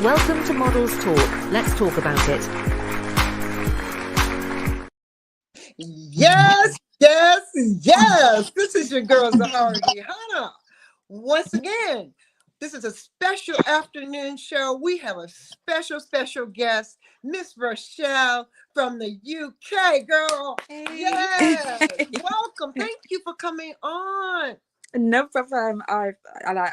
Welcome to Models Talk. Let's talk about it. Yes, yes, yes. This is your girl, Zahara Hana. Once again, this is a special afternoon show. We have a special guest, Miss Rochelle from the UK, girl. Hey. Yes. Welcome. Thank you for coming on. No problem. I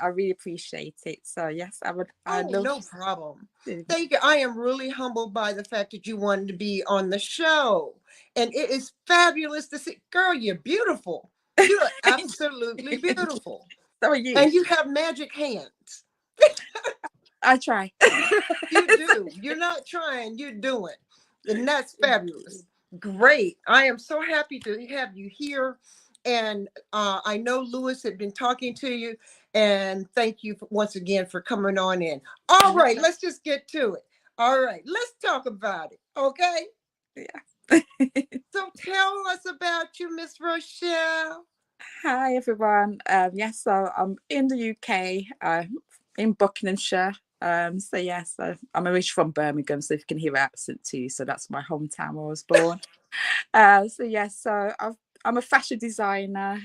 really appreciate it. So yes, I would. No problem. Thank you. I am really humbled by the fact that you wanted to be on the show. And it is fabulous to see. Girl, you're beautiful. You're absolutely beautiful. So are you. And you have magic hands. I try. You do. You're not trying, you're doing. And that's fabulous. Great. I am so happy to have you here. And I know Lewis had been talking to you. And thank you once again for coming on in. All right, let's just get to it. All right, let's talk about it. Okay? Yeah. So tell us about you, Miss Rochelle. Hi everyone. Yes, so I'm in the UK, in Buckinghamshire. So yes, I'm originally from Birmingham, so if you can hear my accent too, so that's my hometown where I was born. So yes, so I'm a fashion designer.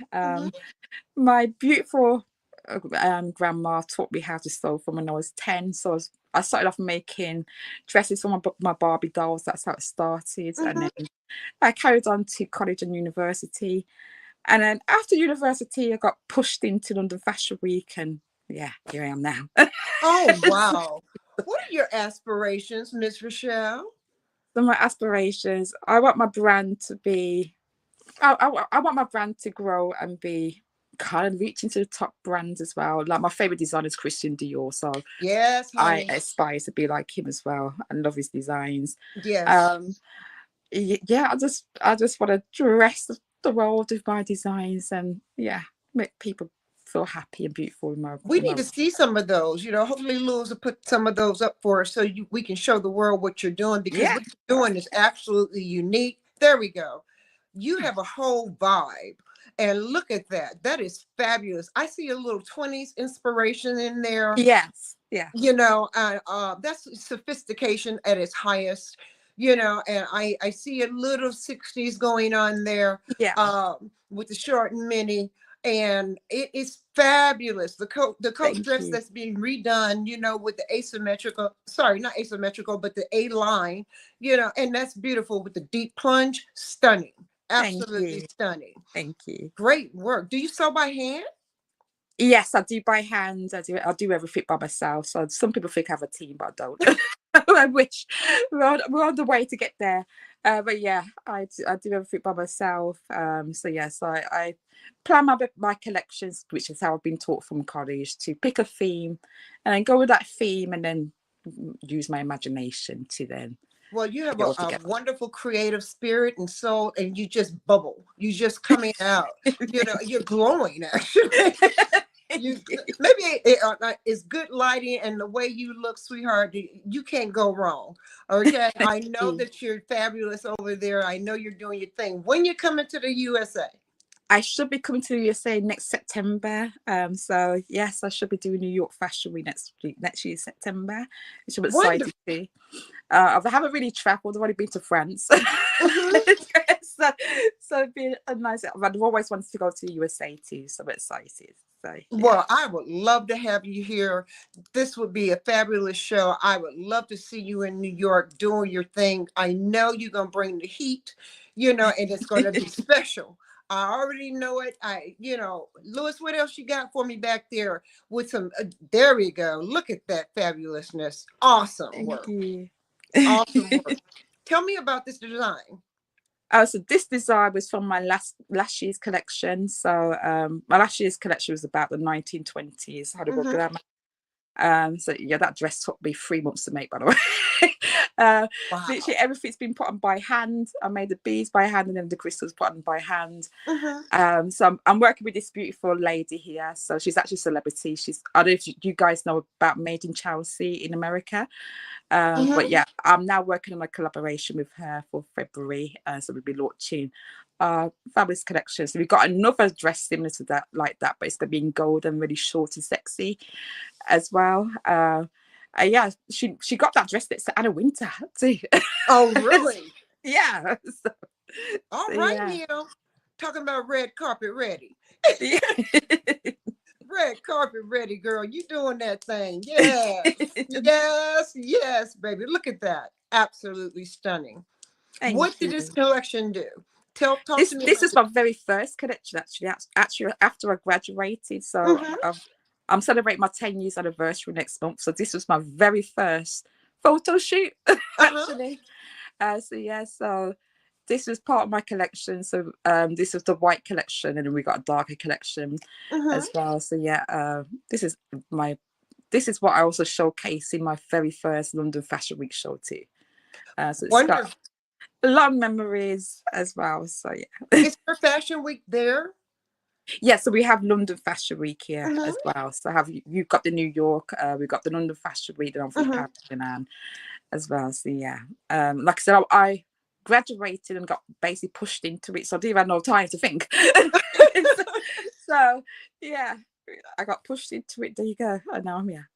My beautiful grandma taught me how to sew from when I was 10. So I started off making dresses for my Barbie dolls. That's how it started. And then I carried on to college and university. And then after university, I got pushed into London Fashion Week. And yeah, here I am now. Oh, wow. What are your aspirations, Miss Rochelle? So my aspirations, I want my brand to be, I want my brand to grow and be kind of reaching to the top brands as well. Like my favorite designer is Christian Dior, so yes, honey. I aspire to be like him as well and love his designs. Yes. Yeah, I just want to dress the world with my designs and yeah, make people feel happy and beautiful in my. We need to see some of those. Hopefully Lewis will put some of those up for us so we can show the world what you're doing, because what you're doing is absolutely unique. There we go. You have a whole vibe. And look at that. That is fabulous. I see a little 20s inspiration in there. Yes. Yeah. That's sophistication at its highest. And I see a little 60s going on there. Yeah. With the short and mini. And it is fabulous. The coat dress that's being redone, with the not asymmetrical, but the A line, and that's beautiful with the deep plunge. Stunning. Absolutely stunning. Thank you. Great work. Do you sew by hand? Yes, I do by hand. I do everything by myself. So some people think I have a team, but I don't. I wish we're on the way to get there. But yeah, I do everything by myself. So yes, I plan my collections, which is how I've been taught from college, to pick a theme and then go with that theme and then use my imagination to then. Well, you have a wonderful creative spirit and soul, and you just bubble. You just coming out. You're glowing, actually. Maybe it's good lighting and the way you look, sweetheart. You can't go wrong. Okay, I know that you're fabulous over there. I know you're doing your thing. When you coming to the USA? I should be coming to the USA next September. So yes, I should be doing New York Fashion Week next year September, which I'm excited to. I haven't really traveled. I've only been to France. So it'd be a nice. I've always wanted to go to the USA too, so I'm excited. So, yeah. Well, I would love to have you here. This would be a fabulous show. I would love to see you in New York doing your thing. I know you're going to bring the heat, and it's going to be special. I already know it. Lewis, what else you got for me back there with some, there we go. Look at that fabulousness. Awesome work. Thank you. Awesome work. Tell me about this design. So this design was from my last year's collection. So my last year's collection was about the 1920s Hollywood glamour. So yeah, that dress took me 3 months to make, by the way. Wow. Literally everything's been put on by hand. I made the beads by hand and then the crystals put on by hand. So I'm working with this beautiful lady here. So she's actually a celebrity. I don't know if you guys know about Made in Chelsea in America. But yeah, I'm now working on a collaboration with her for February. So we'll be launching fabulous collections. So we've got another dress similar to that, like that, but it's going to be in gold and really short and sexy as well. Yeah, she got that dress that's Anna Winter too. Oh, really? Yeah. All So right, yeah. Neil. Talking about red carpet ready. Yeah. Red carpet ready, girl. You doing that thing. Yes. Yes, yes, baby. Look at that. Absolutely stunning. Thank What did you. this collection do? Talk This to me this about is my very first collection actually. Actually after I graduated, so Mm-hmm. I'm celebrating my 10 years anniversary next month. So this was my very first photo shoot Uh-huh. actually. So yeah, so this was part of my collection. So this is the white collection, and then we got a darker collection Mm-hmm. as well. So yeah, this is my this is what I also showcase in my very first London Fashion Week show too. So it's got Wonderful. a lot of memories as well. So yeah. Is her fashion week there? Yeah, so we have London Fashion Week here Mm-hmm. as well. So have you've got the New York, we've got the London Fashion Week, and obviously Mm-hmm. Paris and as well. So yeah, like I said, I graduated and got basically pushed into it, so I didn't have no time to think. So yeah, I got pushed into it. There you go. And now I'm here.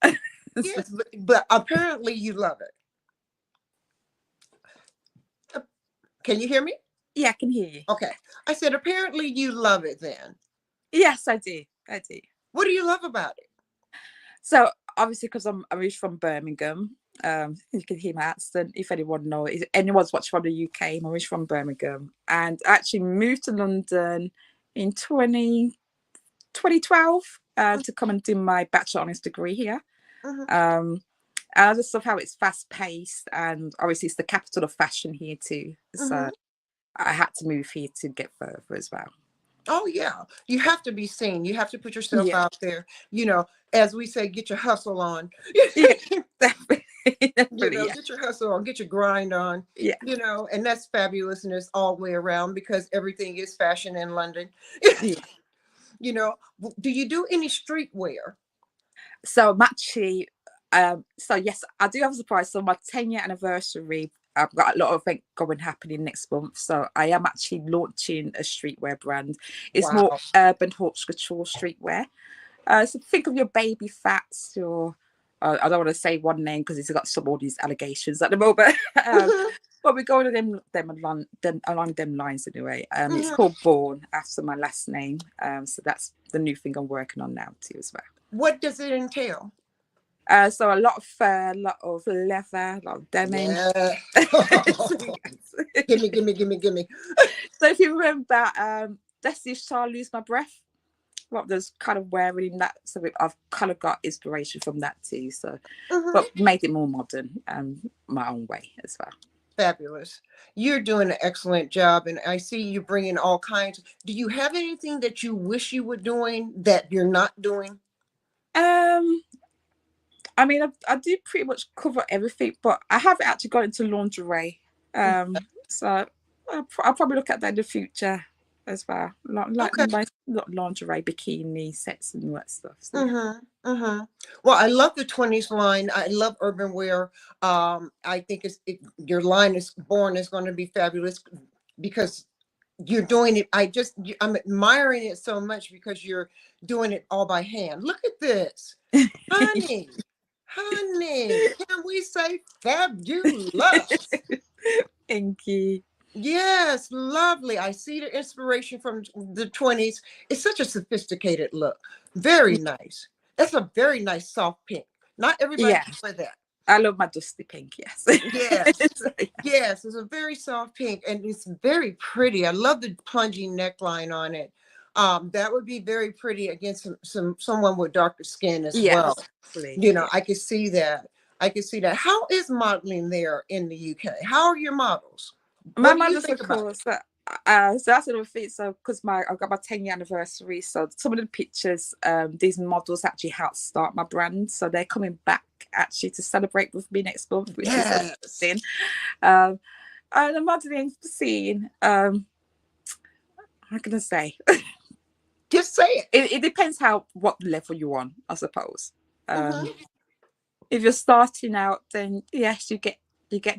Yes, but apparently you love it. Can you hear me? Yeah, I can hear you. Okay. I said apparently you love it then. Yes, I do. I do. What do you love about it? So obviously, because I'm originally from Birmingham, you can hear my accent. If anyone knows, if anyone's watching from the UK, I'm originally from Birmingham, and I actually moved to London in 2012 to come and do my bachelor honours degree here. Mm-hmm. And I just love how it's fast paced, and obviously it's the capital of fashion here too. Mm-hmm. So I had to move here to get further as well. Oh yeah. You have to be seen. You have to put yourself Yeah, out there. As we say, get your hustle on. yeah, definitely, definitely, yeah, Get your hustle on, get your grind on. yeah, And that's fabulousness all the way around because everything is fashion in London. yeah. Do you do any streetwear? So I'm actually, so yes, I do have a surprise. So my 10-year anniversary, I've got a lot of event going happening next month. So I am actually launching a streetwear brand. It's more Wow. urban haute couture streetwear. So think of your baby fats, your I don't want to say one name because it's got some all these allegations at the moment. Mhm, But we're going to along them lines anyway. It's mhm. called Born after my last name. So that's the new thing I'm working on now too as well. What does it entail? So a lot of fur, a lot of leather, a lot of denim. Yeah. So, yes. Gimme, gimme, gimme, gimme. So if you remember, Destiny's Child Lose My Breath, what there's kind of wearing that. So I've kind of got inspiration from that too. So, Mhm. but made it more modern, my own way as well. Fabulous. You're doing an excellent job, and I see you bringing all kinds. Do you have anything that you wish you were doing that you're not doing? Um, I mean, I do pretty much cover everything, but I haven't actually got into lingerie. So I'll probably look at that in the future as well. Like Okay. nice lingerie, bikini sets, and all that stuff. So yeah. Mm-hmm. Mm-hmm. Well, I love the 20s line. I love urban wear. I think your line is born is going to be fabulous because you're doing it. I'm admiring it so much because you're doing it all by hand. Look at this, honey, honey. Can we say fabulous? Thank you. Yes, lovely. I see the inspiration from the 20s. It's such a sophisticated look. Very nice. That's a very nice soft pink. Not everybody Yeah, can wear that. I love my dusty pink. Yes. Yes. So, yeah. Yes, it's a very soft pink and it's very pretty. I love the plungy neckline on it. That would be very pretty against someone with darker skin as Yes, well. please, yeah. I could see that. I could see that. How is modeling there in the UK? How are your models? My What do you mother's think of about course. So that's another thing. So because I've got my 10-year anniversary, so some of the pictures, these models actually helped start my brand. So they're coming back actually to celebrate with me next month, which is Yes. amazing. And the modeling scene, how can I say? Just say it. It depends what level you're on, I suppose. Mhm, If you're starting out, then yes, you get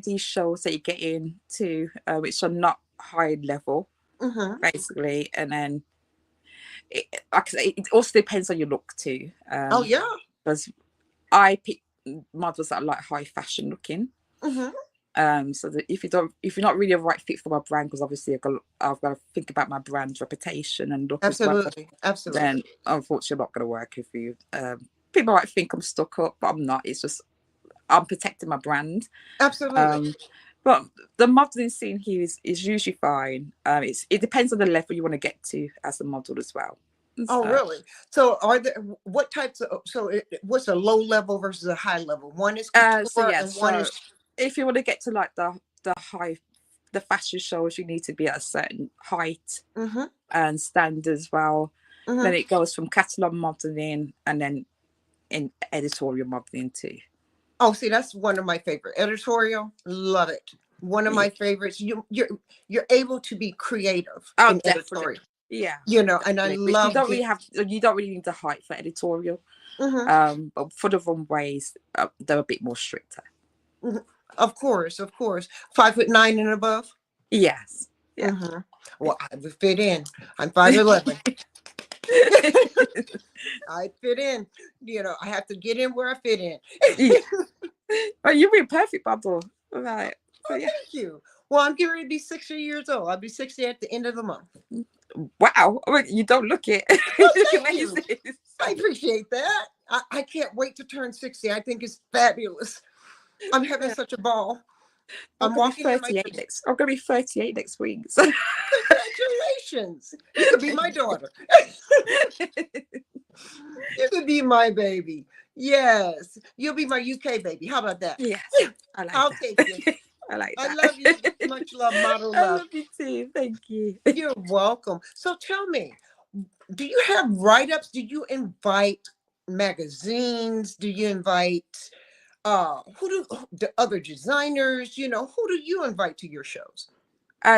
these shows that you get into, which are not high level, mhm. basically, and then like I say, it also depends on your look too. Oh yeah. Because I pick models that are like high fashion looking. Hmm. So that if you're not really a right fit for my brand, because obviously I've got to think about my brand reputation and look as well, Absolutely. then Absolutely. unfortunately I'm not going to work with you. People might think I'm stuck up, but I'm not. It's just I'm protecting my brand. Absolutely. Um, but the modeling scene here is usually fine. It depends on the level you want to get to as a model as well. Oh, So, really? So are there what types of what's a low level versus a high level? One is so couture yeah. and one So is if you want to get to like the fashion shows, you need to be at a certain height mm-hmm, and standard as well. mm-hmm. Then it goes from catalog modeling and then in editorial modeling too. Oh, see, that's one of my favorite. Editorial, love it. One of Yeah. my favorites. You're able to be creative Oh, in definitely. editorial, Yeah, and I definitely. Which love the you don't really need the height for editorial. hmm. But for the runways, they're a bit more stricter. Hmm. Of course, of course. 5'9" and above. Yes. Yeah. Hmm. Well, I would fit in. I'm 5'11". I fit in. I have to get in where I fit in. Yeah. Well, you'd be a perfect model. Right. So Oh, yeah. thank you. Well, I'm getting ready to be 60 years old. I'll be 60 at the end of the month. Wow. Well, you don't look it. Oh, You look thank you. amazing. I appreciate that. I can't wait to turn 60. I think it's fabulous. I'm having Yeah. such a ball. I'm I'm gonna be walking in my 38 next. I'm gonna be 38 next week. So. congratulations. You could be my daughter. You could be my baby. Yes. You'll be my UK baby. How about that? Yes, I like I'll take you. that. I like I that. love you. Much love, model I love. love you too. Thank you. You're welcome. So tell me, do you have write-ups? Do you invite magazines? Do you invite who do the other designers? Who do you invite to your shows?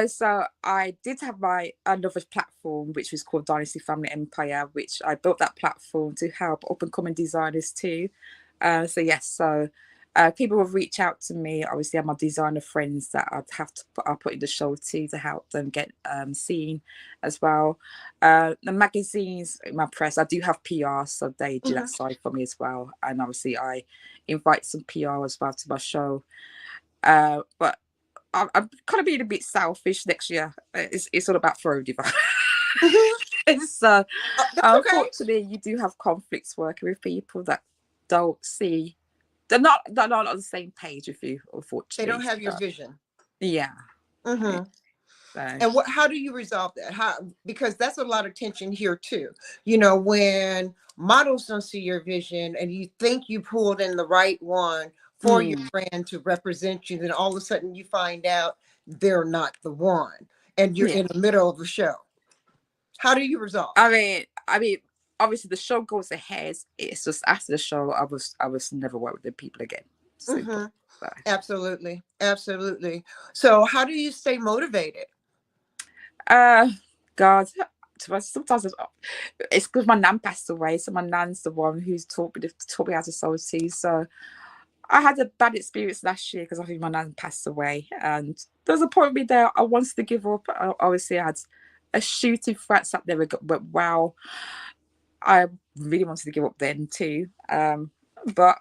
So I did have my another platform, which was called Dynasty Family Empire, which I built that platform to help up and coming designers too. So yes, so people will reach out to me. Obviously, I have my designer friends that I'll put in the show too to help them get seen as well. The magazines, my press, I do have PR, so they do Mhm. that side for me as well. And obviously, I invite some PR as well to my show. But I'm kind of being a bit selfish next year. It's all about throwing divine. Mhm. So That's okay. unfortunately, you do have conflicts working with people that don't see. They're not on the same page with you, They don't unfortunately. have your So, vision. yeah. Hmm. So And how do you resolve that? Because that's a lot of tension here too. When models don't see your vision and you think you pulled in the right one for your mm, brand to represent you, then all of a sudden you find out they're not the one, and you're yeah. in the middle of the show. How do you resolve? I mean, obviously the show goes ahead. It's just after the show, I was never work with the people again. Hmm. Simple. So, Absolutely, absolutely. So, how do you stay motivated? uh, God, sometimes it's because my nan passed away. So my nan's the one who's taught me how to sew tea. So I had a bad experience last year because I think my nan passed away, and there was a point with me there I wanted to give up. Obviously, I had a shooting threats up there, but wow, I really wanted to give up then too. But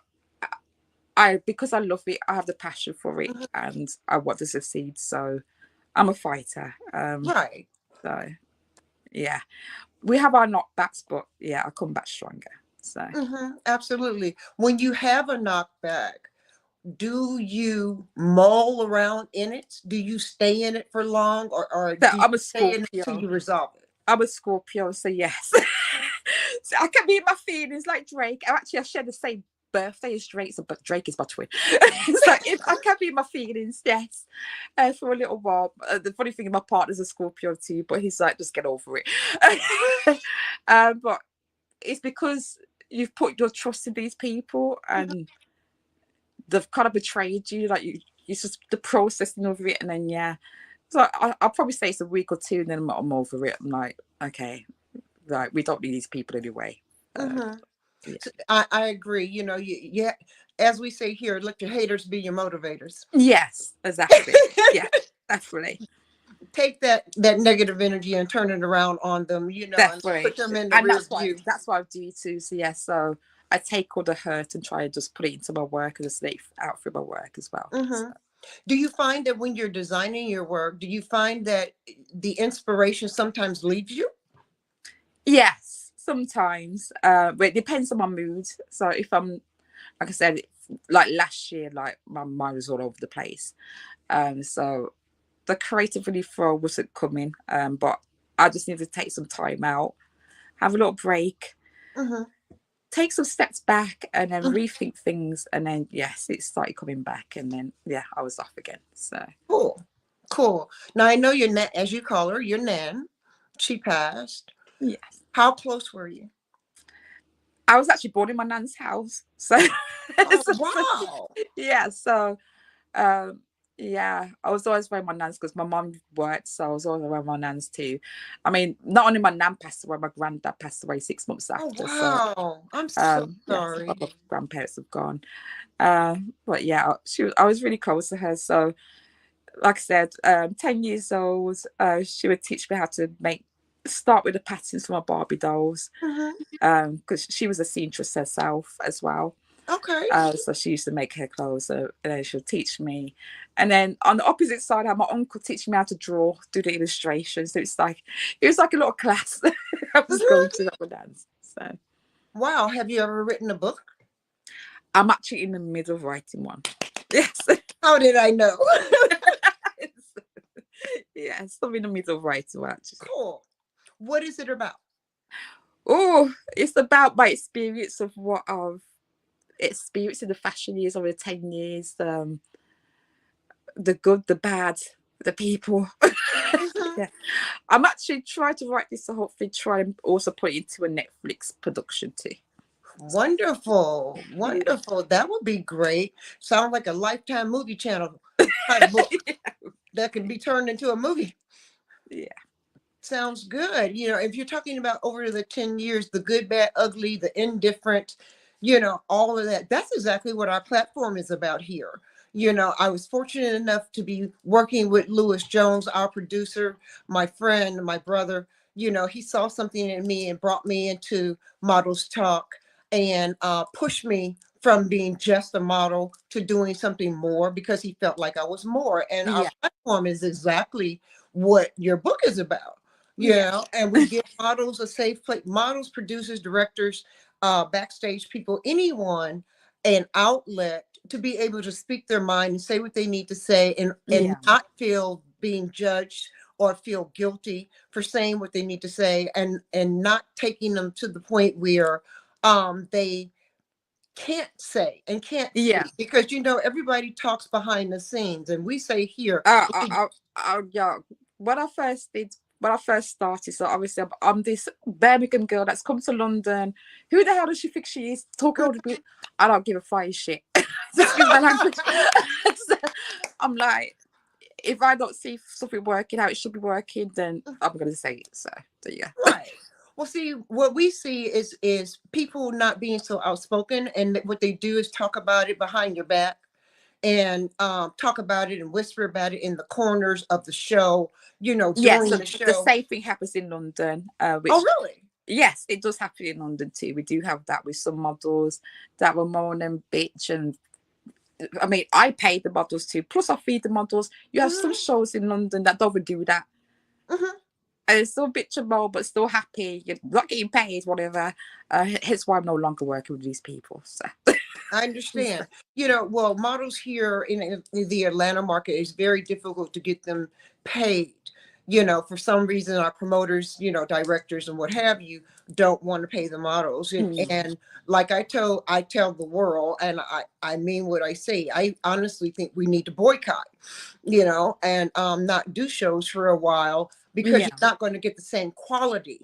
because I love it, I have the passion for it, Mhm. and I want to succeed. So I'm a fighter. Right. So yeah, we have our knockbacks, but yeah, I come back stronger. So Absolutely. When you have a knockback, do you mull around in it? Do you stay in it for long, or do you I'm a stay in it until Scorpio. you resolve it? I'm a Scorpio, so yes. So I can be in my feelings like Drake. I share the same birthday as Drake, but Drake is my twin. So if I can be in my feelings, yes, for a little while. The funny thing, my partner's a Scorpio too, but he's like, just get over it. But it's because you've put your trust in these people and they've kind of betrayed you. Like it's just the processing of it, and then yeah. So I'll probably say it's a week or two, and then I'm over it. I'm like, okay, right, we don't need these people anyway. Uh, Hmm. yeah. So I agree. As we say here, let your haters be your motivators. Yes, exactly. Yeah, definitely, Take that negative energy and turn it around on them, and definitely. put them in the And rear view. that's what I do too. So yeah, so I take all the hurt and try to just put it into my work as a safe out for my work as well. Mm-hmm. Do you find that when you're designing your work, do you find that the inspiration sometimes leaves you? Yes, sometimes, but it depends on my mood. So if I'm, like I said, like last year, like my mind was all over the place. So the creativity flow wasn't coming. But I just need to take some time out, have a little break, Mm-hmm. take some steps back, and then rethink things. And then yes, it started coming back, and then yeah, I was off again. So Cool. Cool. Now I know your nan, as you call her, your nan, she passed. yes, How close were you? I was actually born in my nan's house. So, Oh, so wow. yeah, so Um, yeah, I was always around my nan's because my mum worked, so I was always around my nan's too. I mean, not only my nan passed away, my granddad passed away 6 months Oh, after. So, wow. I'm so yes, sorry. both grandparents have gone. But yeah, I was really close to her. So, like I said, 10 years old, she would teach me how to start with the patterns for my Barbie dolls, Mm-hmm. because she was a seamstress herself as well. Okay. So she used to make her clothes, and then she'll teach me. And then on the opposite side, I had my uncle teaching me how to draw, do the illustrations. So it was like a little class I was going to that with dance. So Wow. Have you ever written a book? I'm actually in the middle of writing one. Yes. How did I know? Yes, I'm in the middle of writing one actually. Cool. What is it about? Oh, it's about my experience of what I've experienced in the fashion years over the 10 years. The good, the bad, the people. Mhm. Yeah, I'm actually trying to write this to hopefully try and also put it into a Netflix production too. Wonderful. Yeah. Wonderful. That would be great. Sounds like a Lifetime movie channel type book that can be turned into a movie. Yeah. Sounds good. If you're talking about over the 10 years, the good, bad, ugly, the indifferent, all of that, that's exactly what our platform is about here. I was fortunate enough to be working with Lewis Jones, our producer, my friend, my brother. He saw something in me and brought me into Models Talk and pushed me from being just a model to doing something more because he felt like I was more. And our Yeah. platform is exactly what your book is about. Yeah. And we give models a safe place, models, producers, directors, backstage people, anyone, an outlet to be able to speak their mind and say what they need to say and Yeah. not feel being judged or feel guilty for saying what they need to say and not taking them to the point where they can't say and can't Yeah. speak because everybody talks behind the scenes and we say here. Yeah. When I first started, so obviously I'm this Birmingham girl that's come to London. Who the hell does she think she is? Talking all the bit. I don't give a flying shit. Excuse my language. So I'm like, if I don't see something working how it should be working, then I'm gonna say it. So yeah. Right. Well, see, what we see is people not being so outspoken, and what they do is talk about it behind your back, and talk about it and whisper about it in the corners of the show. Yeah, During so the the show. same thing happens in London, Oh, which really? yes, it does happen in London too. We do have that with some models that were moan and bitch, and I mean, I pay the models too. Plus, I feed the models. You have some Hmm. shows in London that don't even do that, Hmm. and it's still bitch and moan, but still happy. You're not getting paid, whatever. Hence why I'm no longer working with these people. So I understand. Well, models here in the Atlanta market is very difficult to get them paid. For some reason, our promoters, directors and what have you, don't want to pay the models. And, mm, and like I tell the world, and I mean what I say. I honestly think we need to boycott, and not do shows for a while because yeah, you're not going to get the same quality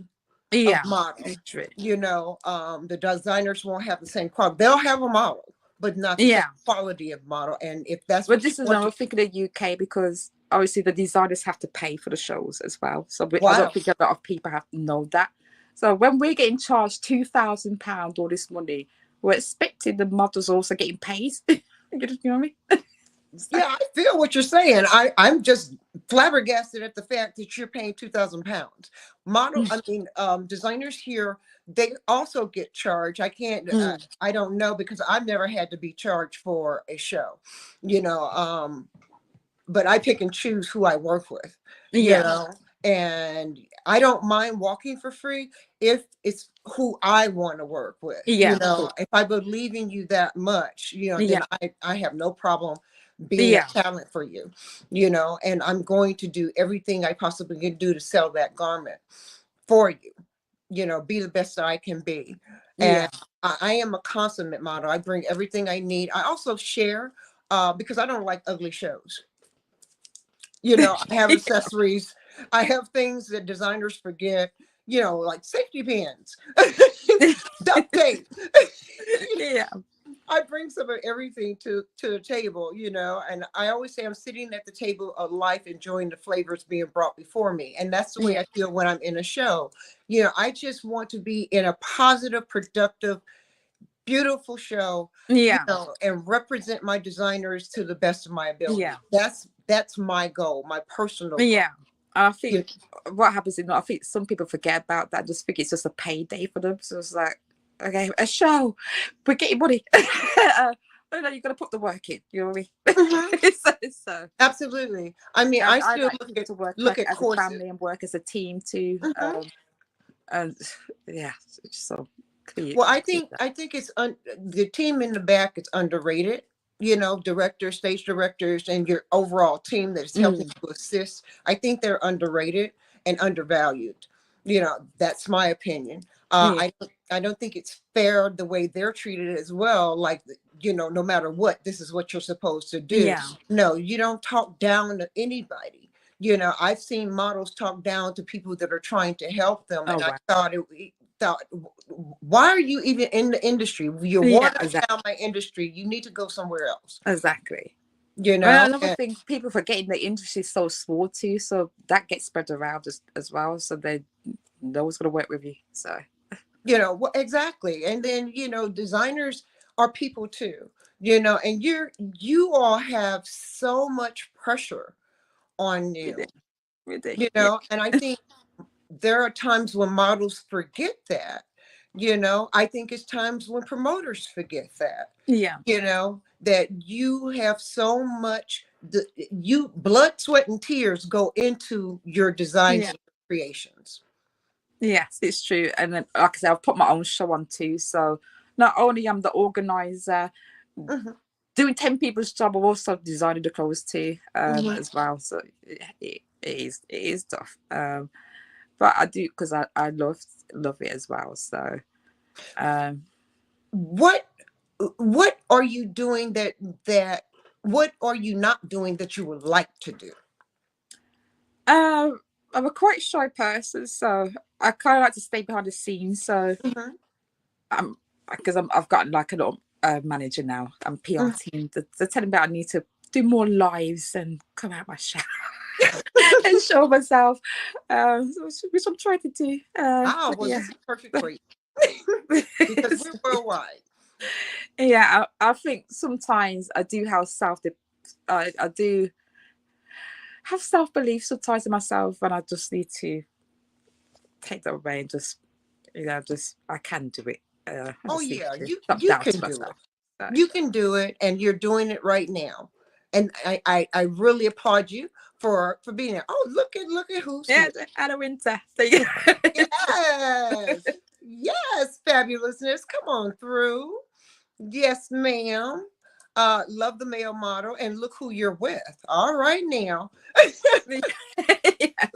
of yeah, model. it's true. The designers won't have the same quality. They'll have a model, but not the same Yeah. quality of model. And if that's But what you this is want another to, thing in the UK because obviously the designers have to pay for the shows as well. So I don't wow. think a lot of people have to know that. So when we're getting charged £2,000 all this money, we're expecting the models also getting paid. You know what I mean? Yeah, I feel what you're saying. I'm just flabbergasted at the fact that you're paying 2,000 pounds. Designers here, they also get charged. Mm. I don't know because I've never had to be charged for a show, you know. But I pick and choose who I work with, you Yeah, know, and I don't mind walking for free if it's who I want to work with, you yeah, of know. course. If I believe in you that much, you know, then Yeah, I have no problem being a yeah, talent for you, you know, and I'm going to do everything I possibly can do to sell that garment for you, you know, be the best that I can be. And yeah, I am a consummate model. I bring everything I need. I also share because I don't like ugly shows. You know, I have accessories. I have things that designers forget, you know, like safety pins, duct tape. yeah, I bring some of everything to the table, you know, and I always say I'm sitting at the table of life, enjoying the flavors being brought before me. And that's the way yeah, I feel when I'm in a show. You know, I just want to be in a positive, productive, beautiful show, you yeah, know, and represent my designers to the best of my ability. yeah, That's my goal, my personal goal. yeah. I You think what happens is, I think some people forget about that. Just think it's just a payday for them. So it's like, okay, a show, we're getting money. Oh no, you got to put the work in. You know what I Mhm. mean? So Absolutely. I mean, yeah, I I still like people to work look like at as a courses. family and work as a team too. Mhm. And yeah, so clear. Well, I think the team in the back is underrated. You know, directors, stage directors, and your overall team that is helping Mm, to assist. I think they're underrated and undervalued. You know, that's my opinion. yeah, I don't think it's fair the way they're treated as well. Like, you know, no matter what, this is what you're supposed to do. yeah. No, you don't talk down to anybody. You know, I've seen models talk down to people that are trying to help them, Oh and I wow. thought, why are you even in the industry? You're Yeah, watering down my industry. You need to go somewhere else. exactly. You Well, know, another and thing, people forgetting the industry is so small too, so that gets spread around as well. So they no one's gonna work with you. So you know what exactly. And then you know, designers are people too. You know, and you all have so much pressure on we do, you. we do. You Yeah, know, and I think there are times when models forget that. You know, I think it's times when promoters forget that. yeah, You know, that you have so much you blood, sweat, and tears go into your designs yeah. and creations. Yes, it's true. And then, like I said, I've put my own show on too. So not only am the organizer Mhm, doing 10 people's job, I'm also designing the clothes too, mhm. as well. So it is tough. But I do because I love it as well. So um what what are you doing that what are you not doing that you would like to do? I'm a quite shy person, so I kind of like to stay behind the scenes. So Mhm, I'm because I've got like a little manager now and PR mhm. team. They're telling me I need to do more lives and come out my shell and show myself, which I'm trying to do. Ah, But well, yeah, this is perfect for you because we're worldwide. yeah. I think sometimes I do have I do have self belief sometimes in myself, and I just need to take that away and just just I can do it. I Oh just need yeah, to stop you can doubting do it. myself. So You can do it, and you're doing it right now. And I really applaud you for being there. Oh, look at who's yeah, here. Anna Winter. There you go. Yes, yes, fabulousness. Come on through. Yes, ma'am. Love the male model, and look who you're with. All right now. Yes.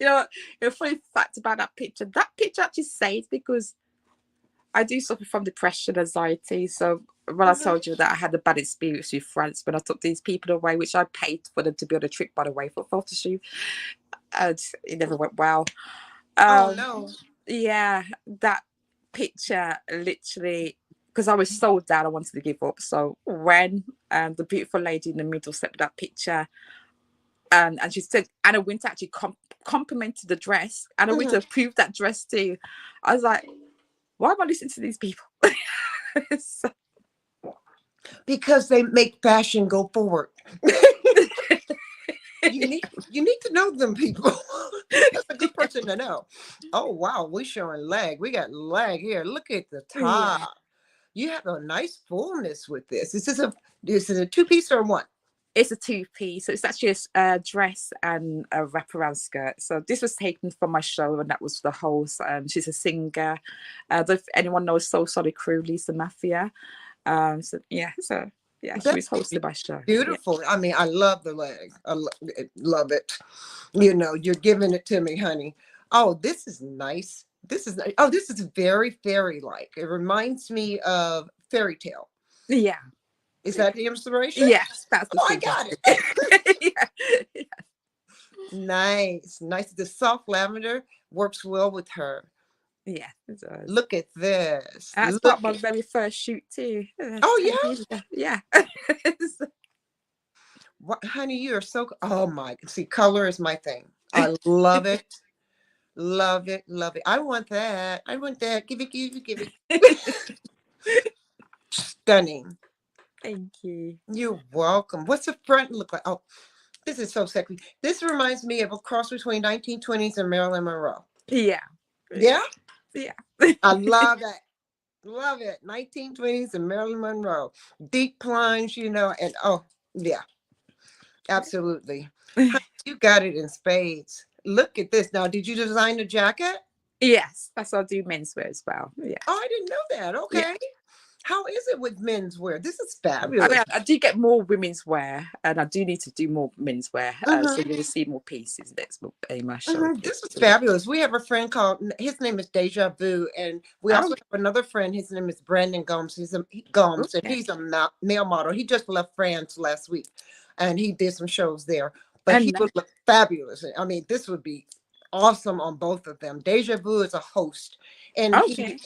You know, a funny fact about that picture actually saves because I do suffer from depression, anxiety. So when I Mhm. told you that I had a bad experience with France when I took these people away, which I paid for them to be on a trip, by the way, for photo shoot, and it never went well. Oh Um, no. yeah, that picture literally, because I was so down, I wanted to give up. So when the beautiful lady in the middle sent me that picture, and she said Anna Winter actually complimented the dress. Anna Winter Mhm. approved that dress too. I was like, why am I listening to these people? So, Because they make fashion go forward. You need to know them people. That's a good person to know. Oh wow, we showing leg. We got leg here. Look at the Yeah. top. You have a nice fullness with this. This is a two-piece or one? It's a two-piece, so it's actually a dress and a wraparound skirt. So this was taken from my show, and that was the whole. She's a singer. If anyone knows Soul Solid Crew, Lisa Mafia. So she was That's hosted by show. Yeah. beautiful. I mean, I love the leg. Love it. You're giving it to me, honey. Oh, this is nice. This is very fairy-like. It reminds me of fairy tale. Yeah. Is that the inspiration? Yes, that's the Oh, I got it. yeah. Nice, nice. The soft lavender works well with her. Yeah, it does. Look at this. That's part of my very first shoot too. Oh yeah. Yeah. What, honey, you are so. Oh my. See, color is my thing. I love it. Love it. Love it. I want that. I want that. Give it. Give it. Give it. Stunning. Thank you. You're welcome. What's the front look like? Oh, this is so sexy. This reminds me of a cross between 1920s and Marilyn Monroe. Yeah. Yeah? Yeah. I love it. Love it. 1920s and Marilyn Monroe. Deep plunge, and oh, yeah, absolutely. You got it in spades. Look at this. Now, did you design the jacket? Yes, that's what I do menswear as well. Yeah. Oh, I didn't know that. Okay. Yeah. How is it with menswear? This is I fabulous. mean, I do get more women's wear, and I do need to do more men's wear. So you will see more pieces next month in my show. This is fabulous. We have a friend his name is Deja Vu, and we also have another friend. His name is Brandon Gomes. And he's a male model. He just left France last week, and he did some shows there. But he would look fabulous. I mean, this would be awesome on both of them. Deja Vu is a host, and he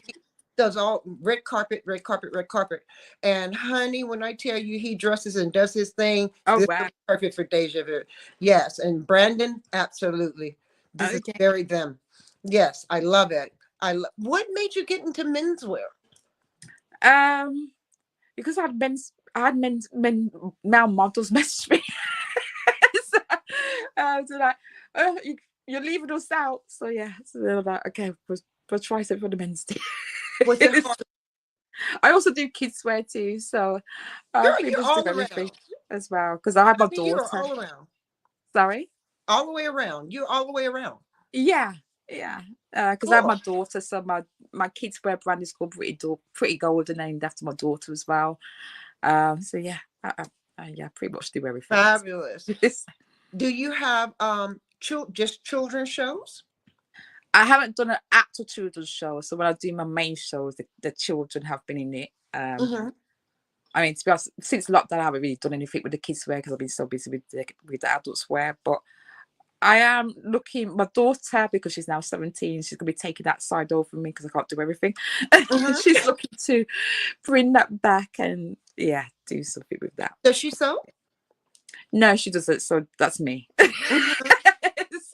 does all red carpet, red carpet, red carpet. And honey, when I tell you he dresses and does his thing, this is perfect for Deja Vu. Yes, and Brandon, absolutely. This is very them. Yes, I love it. What made you get into menswear? Because I had male models message me. So like, you're leaving us out. So yeah, so they were like, okay, we'll try something for the men's team. Was it hard? I also do kids wear too, so Girl, you're all around as well. Because I have my daughter. You're all around. Sorry, all the way around. You're all the way around. Yeah. Because I have my daughter, so my kids wear brand is called Pretty Golden, named after my daughter as well. So yeah, I pretty much do everything. Fabulous. Do you have just children's shows? I haven't done an actual children's show, so when I do my main shows, the children have been in it. I mean, to be honest, since lockdown, I haven't really done anything with the kids' wear because I've been so busy with the adults' wear. But I am looking, my daughter, because she's now 17, she's going to be taking that side over me because I can't do everything. She's looking to bring that back and, do something with that. Does she sew? No, she doesn't. So that's me.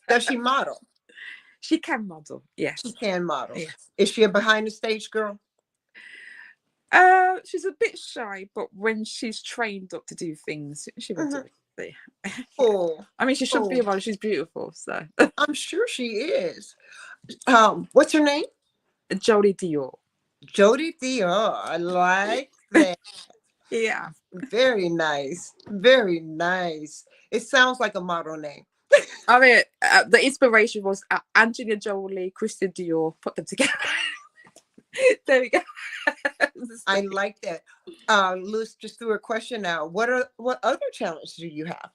Does she model? She can model, yes. She can model. Yes. Is she a behind the stage girl? She's a bit shy, but when she's trained up to do things, she will do it. Oh, I mean, she should be a model. She's beautiful, so I'm sure she is. What's her name? Jodie Dior. Jodie Dior. I like that. Yeah. Very nice. Very nice. It sounds like a model name. I mean, the inspiration was Angelina Jolie, Christian Dior, put them together. There we go. I like that. Luz just threw a question out. What other challenges do you have?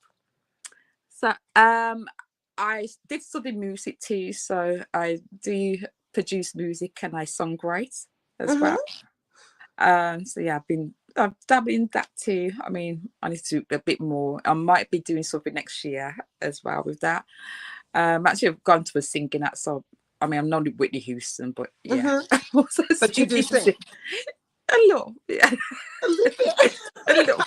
So I did study music too. So I do produce music and I songwrite as well. So yeah, I've dabbled in that too. I mean, I need to do a bit more. I might be doing something next year as well with that. Actually, I've gone to a singing act, so I mean, I'm not Whitney Houston, but yeah. But you do sing. A little, yeah. A little bit. A little.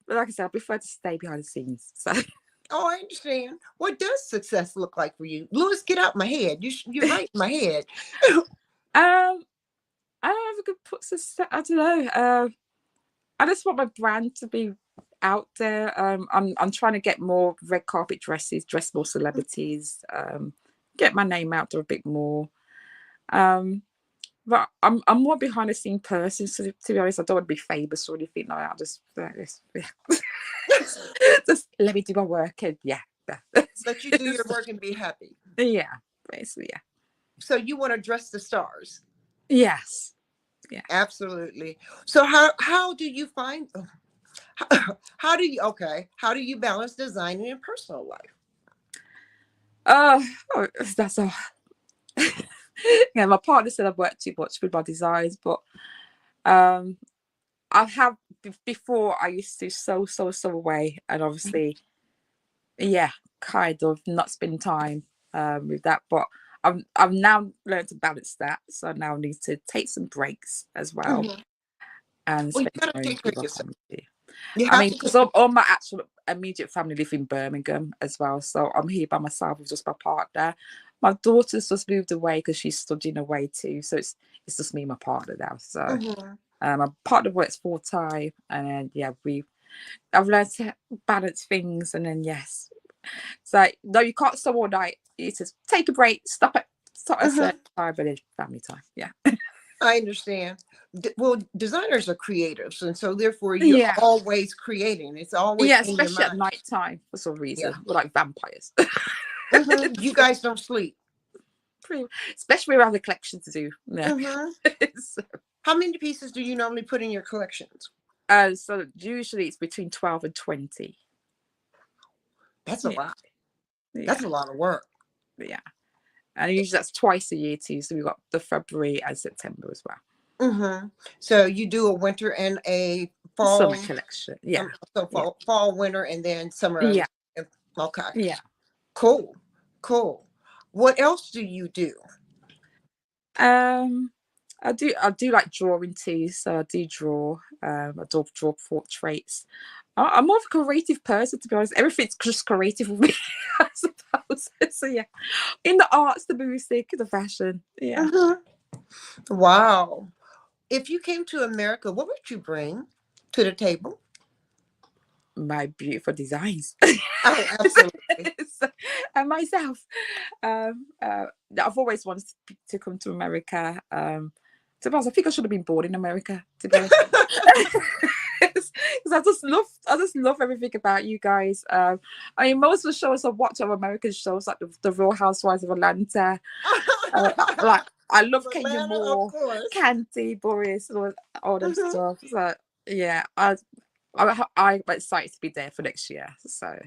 But like I said, I prefer to stay behind the scenes. So. Oh, I understand. What does success look like for you? Lewis, get out my head. You're right in my head. I don't know if I could put success. I don't know. I just want my brand to be out there. I'm trying to get more red carpet dresses, dress more celebrities, get my name out there a bit more. But I'm more behind the scene person. So to be honest, I don't want to be famous or anything like that. I just let me do my work and yeah. Let you do your work and be happy. Yeah, basically, yeah. So you want to dress the stars? Yes. Yeah. Absolutely. So how do you find how do you balance designing and personal life? Oh, that's all. Yeah, my partner said I've worked too much with my designs, but I have before. I used to so away, and obviously, yeah, kind of not spend time with that. But I've now learned to balance that, so I now need to take some breaks as well Mhm. and Well, you spend gotta time take care with of my yourself. family. You I have mean, to because take. all my actual immediate family live in Birmingham as well, so I'm here by myself with just my partner. My daughter's just moved away because she's studying away too, so it's just me and my partner now. So Mhm. my partner works full time, and then yeah, I've learned to balance things, and then yes, it's like no, you can't sew all night. You just take a break, stop at a certain Mhm. time, and then family time. Yeah, I understand. Well, designers are creatives, and so therefore you're yeah, always creating. It's always yeah, in your especially at mind. night time for some Yeah. reason. We're like vampires. You guys don't sleep. Especially around the collection to do. Yeah. Mhm. So, How many pieces do you normally put in your collections? so usually it's between 12 and 20. That's a Yeah, lot. That's yeah, a lot of work. yeah. And usually that's twice a year too. So we've got the February and September as well. So you do a winter and a fall, Summer collection. Yeah, so yeah, fall, winter, and then summer. yeah, Okay, yeah. cool, cool. What else do you do? Um, I do like drawing too. So I do draw. I do draw portraits. I'm more of a creative person, to be honest. Everything's just creative with me, I suppose. So yeah, in the arts, the music, the fashion. Yeah. Mhm. Wow. If you came to America, what would you bring to the table? My beautiful designs. Oh, absolutely. So, and myself. I've always wanted to come to America. To be honest, I think I should have been born in America, to be honest. Because I just love everything about you guys. I mean, most of the shows I watch are American shows, like the Real Housewives of Atlanta. Like I love Kenya Atlanta, of Moore, course. Candy, Boris, all them Mhm. stuff. So yeah, I'm excited to be there for next year. So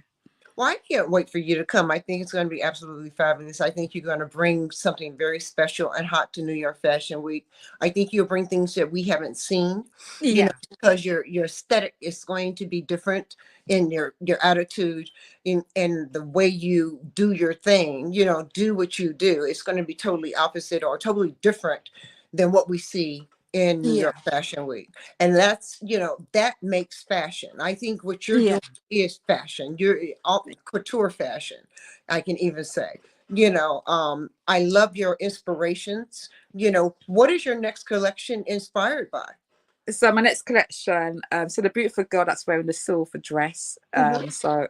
Well, I can't wait for you to come. I think it's going to be absolutely fabulous. I think you're going to bring something very special and hot to New York Fashion Week. I think you'll bring things that we haven't seen, yeah, because your aesthetic is going to be different in your attitude, in the way you do your thing, do what you do. It's going to be totally opposite or totally different than what we see in New yeah, York Fashion Week. And that's, that makes fashion. I think what you're yeah. doing is fashion. You're all couture fashion, I can even say. I love your inspirations. What is your next collection inspired by? So my next collection, so the beautiful girl that's wearing the silver dress. Hmm. So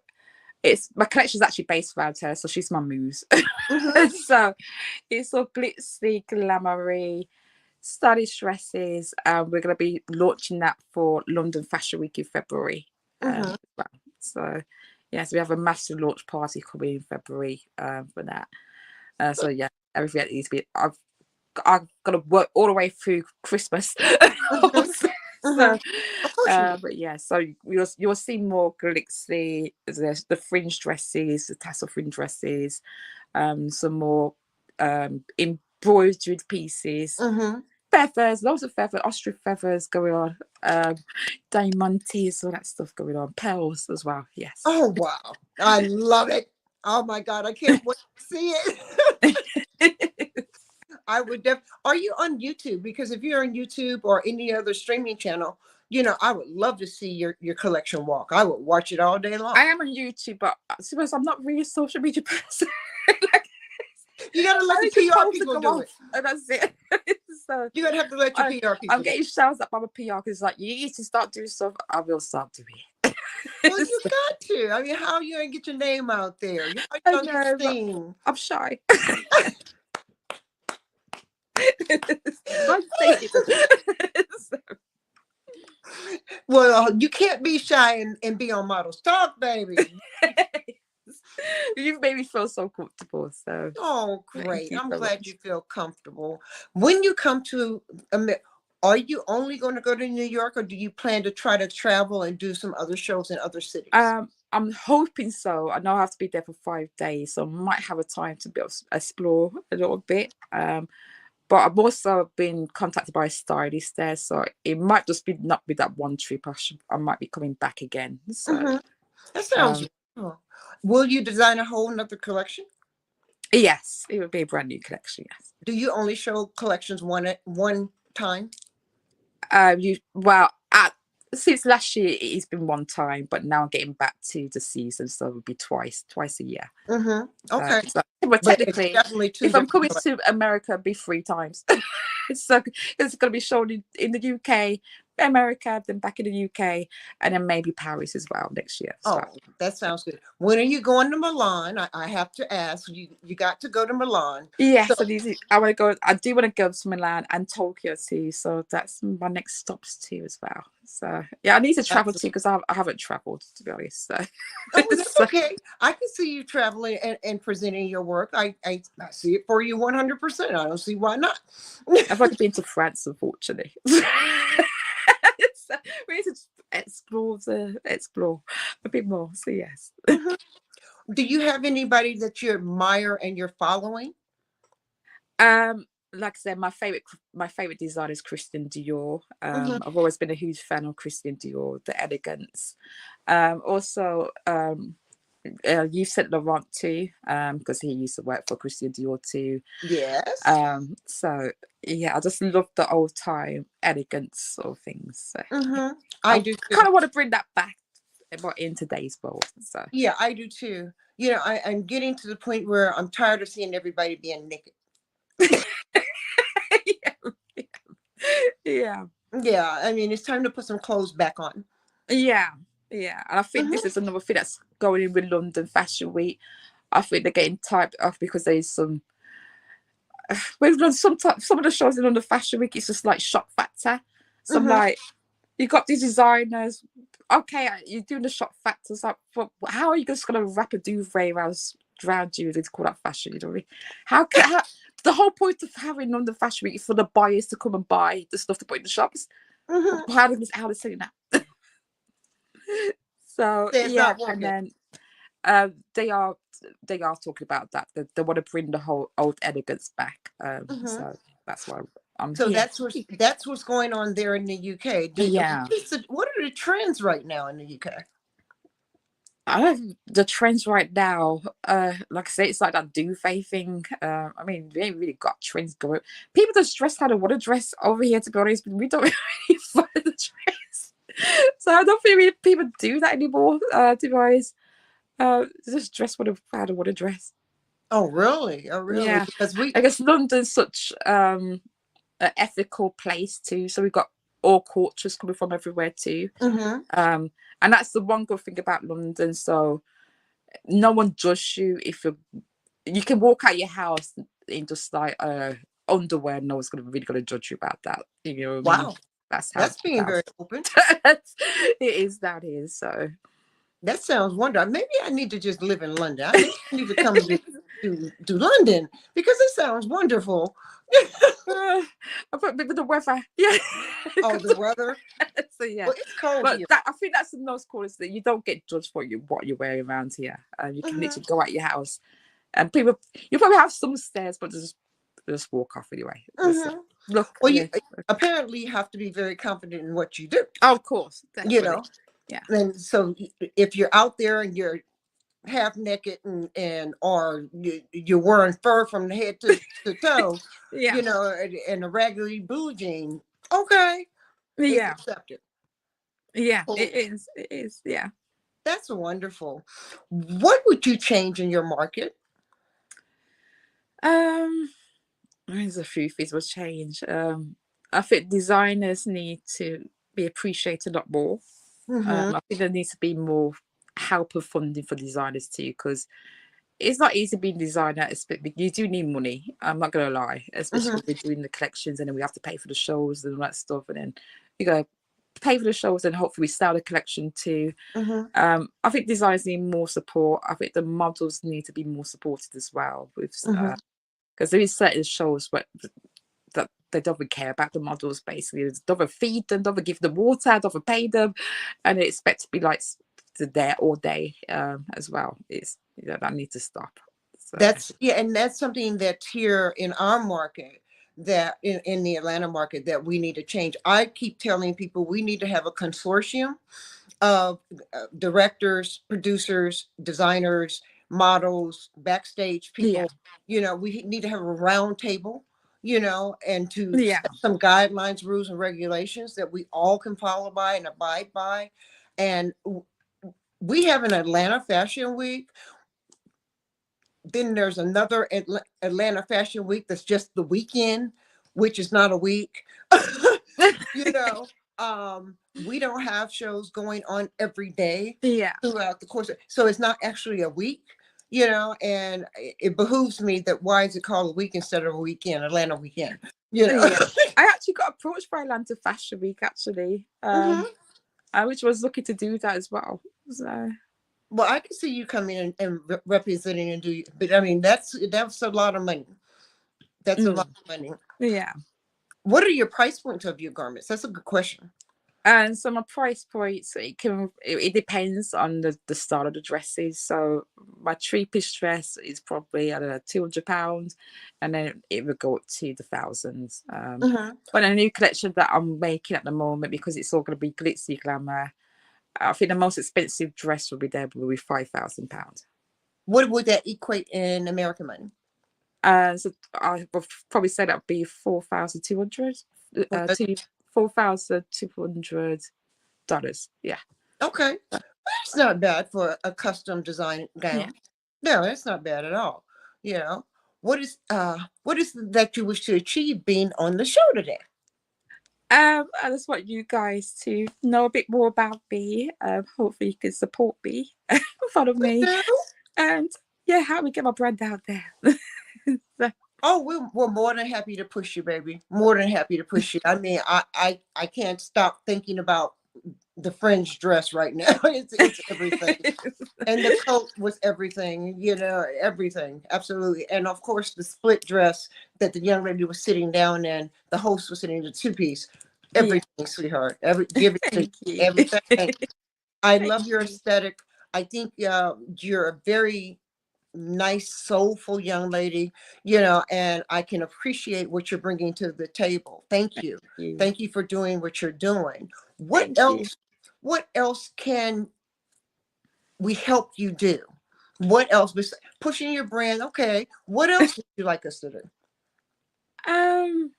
it's my collection is actually based around her, so she's my muse. Hmm. So it's all glitzy, glamoury, stylish dresses. We're gonna be launching that for London Fashion Week in February. Hmm. So yes, we have a massive launch party coming in February for that. So yeah, everything that needs to be. I've got to work all the way through Christmas. Hmm. Hmm. So, Of course you do. but yeah, so you'll see more glitzy, the fringe dresses, the tassel fringe dresses, some more embroidered pieces, Hmm. feathers, lots of feathers, ostrich feathers going on, diamantes, all that stuff going on, pearls as well. Yes. Oh, wow. I love it. Oh my God. I can't wait to see it. I would are you on YouTube? Because if you're on YouTube or any other streaming channel, I would love to see your collection walk. I would watch it all day I long. am on YouTube, but I suppose I'm not really a social media person. Like, You got to let I the need to PR post to people go do off, it. and that's it. So You got to have to let your PR I'm people do it. getting shouts up by my PR because like you need to start doing stuff. I will start doing it. Well, you got to. I mean, how are you gonna get your name out there? How you I gonna get know, but seen? I'm shy. I'm dated. So, Well, you can't be shy and be on Models Talk, baby. you've made me feel so comfortable. So Oh, thank great. you I'm so glad you much. feel comfortable. When you come to, are you only going to go to New York, or do you plan to try to travel and do some other shows in other cities? I'm hoping so. I know I have to be there for 5 days, so I might have a time to be able to explore a little bit. But I've also been contacted by a stylist there, so it might just be not be that one trip. I might be coming back again. So Hmm. That sounds um, wonderful. Will you design a whole nother collection? yes, it would be a brand new collection. Yes. Do you only show collections one at one time? You well at since last year it's been one time, but now I'm getting back to the season, so it would be twice a year. Mm-hmm. Okay. So, but But it's technically, definitely two if I'm different coming collections. to America, it'd be 3 times. So it's going to be shown in the UK, America, then back in the UK, and then maybe Paris as well next year. So Oh, that sounds good. When are you going to Milan? I have to ask. You got to go to Milan. So, yes, I want to go. I do want to go to Milan and Tokyo too. So that's my next stops too as well. So yeah, I need to travel too absolutely. because I haven't traveled to be honest. So, Oh, well, that's so okay. I can see you traveling and presenting your work. I see it for you 100%. I don't see why not. I've only been to France, unfortunately. So we need to explore a bit more. So yes. Mhm. Do you have anybody that you admire and you're following? Like I said, my favorite designer is Christian Dior. Hmm. I've always been a huge fan of Christian Dior, the elegance. Also, Yves Saint Laurent too, because he used to work for Christian Dior too. Yes. So yeah, I just love the old time elegance sort of things. So Hmm. I I do too. kind of want to bring that back, but in today's world. So Yeah, I do too. I'm getting to the point where I'm tired of seeing everybody being naked. yeah, yeah. Yeah, I mean, it's time to put some clothes back on. Yeah, yeah. And I think this Hmm. is another thing that's going in with London Fashion Week. I think they're getting typed off because there's sometimes some of the shows in London Fashion Week, it's just like shock factor. So I'm Hmm. like, you got these designers, okay, you're doing the shock factors, like, but how are you just gonna wrap a duvet around you and call that fashion? You know what I mean? How the whole point of having London Fashion Week is for the buyers to come and buy the stuff to put in the shops. Hmm. How they saying that? So It's yeah, not and working. then they are talking about that. They want to bring the whole old elegance back. Hmm. So that's why I'm So here. that's what's going on there in the UK. Yeah, What are the trends right now in the UK? I don't, the trends right now. Like I say, it's like that duvet thing. I mean, we ain't really got trends going. People just dress how they want to dress over here. To be honest, but we don't really follow the trends. So I don't think people do that anymore. To be honest, just dress how they want to dress. Oh, really? Oh, really? Yeah, Because we. I guess London's such an ethical place too. So we've got all cultures coming from everywhere too. Hmm. Um, and that's the one good thing about London. So no one judges you if you can walk out your house in just like underwear. No one's really gonna judge you about that. You know what I mean? Wow, That's how that's being very open. it is down here. So That sounds wonderful. Maybe I need to just live in London. Maybe I need to come to London because it sounds wonderful. but with the weather, yeah. Oh, the weather. So yeah, Well, it's cold but here. I think that's the most coolest thing. You don't get judged for what you're wearing around here. You can Hmm. literally go out your house, and people you probably have some stairs, but just walk off anyway. Just Hmm. look, Well, you yeah. apparently you have to be very confident in what you do. Oh, of course, You definitely, know, yeah, and so if you're out there and you're half naked and or you're wearing fur from the head to toe, yeah, and a raggedy blue jean, okay, it's yeah, accepted. yeah. Oh, It is, yeah. that's wonderful. What would you change in your market? Um, there's a few things will change. I think designers need to be appreciated a lot more. Mm-hmm. I think there needs to be more help of funding for designers too, because it's not easy being a designer. You do need money. I'm not gonna lie, especially Mm-hmm. when we're doing the collections and then we have to pay for the shows and all that stuff, and then you go pay for the shows and hopefully we sell the collection too. Mm-hmm. I think designers need more support. I think the models need to be more supported as well, with Mm-hmm. because there is certain shows where that they don't even care about the models. Basically, they don't even feed them, don't even give them water, don't even pay them, and they expect to be like there all day as well. It's that needs to stop. So And that's something that's here in our market, that in the Atlanta market, that we need to change. I keep telling people we need to have a consortium of directors, producers, designers, models, backstage yeah, people. We need to have a round table, and to yeah, set some guidelines, rules, and regulations that we all can follow by and abide by. And we have an Atlanta Fashion Week. Then there's another Atlanta Fashion Week that's just the weekend, which is not a week. you know, we don't have shows going on every day yeah, throughout the course. So it's not actually a week, and it behooves me that why is it called a week instead of a weekend, Atlanta weekend, yeah. I actually got approached by Atlanta Fashion Week actually, Mhm. which was lucky to do that as well. So Well, I can see you coming in and representing and do, but I mean, that's a lot of money. That's a lot of money. yeah. What are your price points of your garments? That's a good question. And so my price points, it depends on the style of the dresses. So my 3-piece dress is probably, I don't know, £200, and then it would go up to the thousands. Mhm. But a new collection that I'm making at the moment, because it's all going to be glitzy glamour, I think the most expensive dress will be £5,000. What would that equate in American money? So I would probably say that would be 4,200, Okay. to $4,200. Yeah. Okay. That's not bad for a custom design Yeah. gown. No, that's not bad at all. You know, what is that you wish to achieve being on the show today? I just want you guys to know a bit more about me. Hopefully, you can support me, follow me, No? and yeah, help me get my brand out there. So, Oh, we're more than happy to push you, baby. More than happy to push you. I mean, I can't stop thinking about the fringe dress right now. It's everything. And the coat was everything, everything. Absolutely. And of course, the split dress that the young lady was sitting down in, the host was sitting in a two-piece. yeah, Everything, sweetheart. Give it to thank you. everything. I Thank love your you. aesthetic. I think you're a very nice, soulful young lady, and I can appreciate what you're bringing to the table. Thank you. You. Thank you for doing what you're doing. What Thank you. else? What else can we help you do? What else besides pushing your brand? Okay. What else would you like us to do? Um,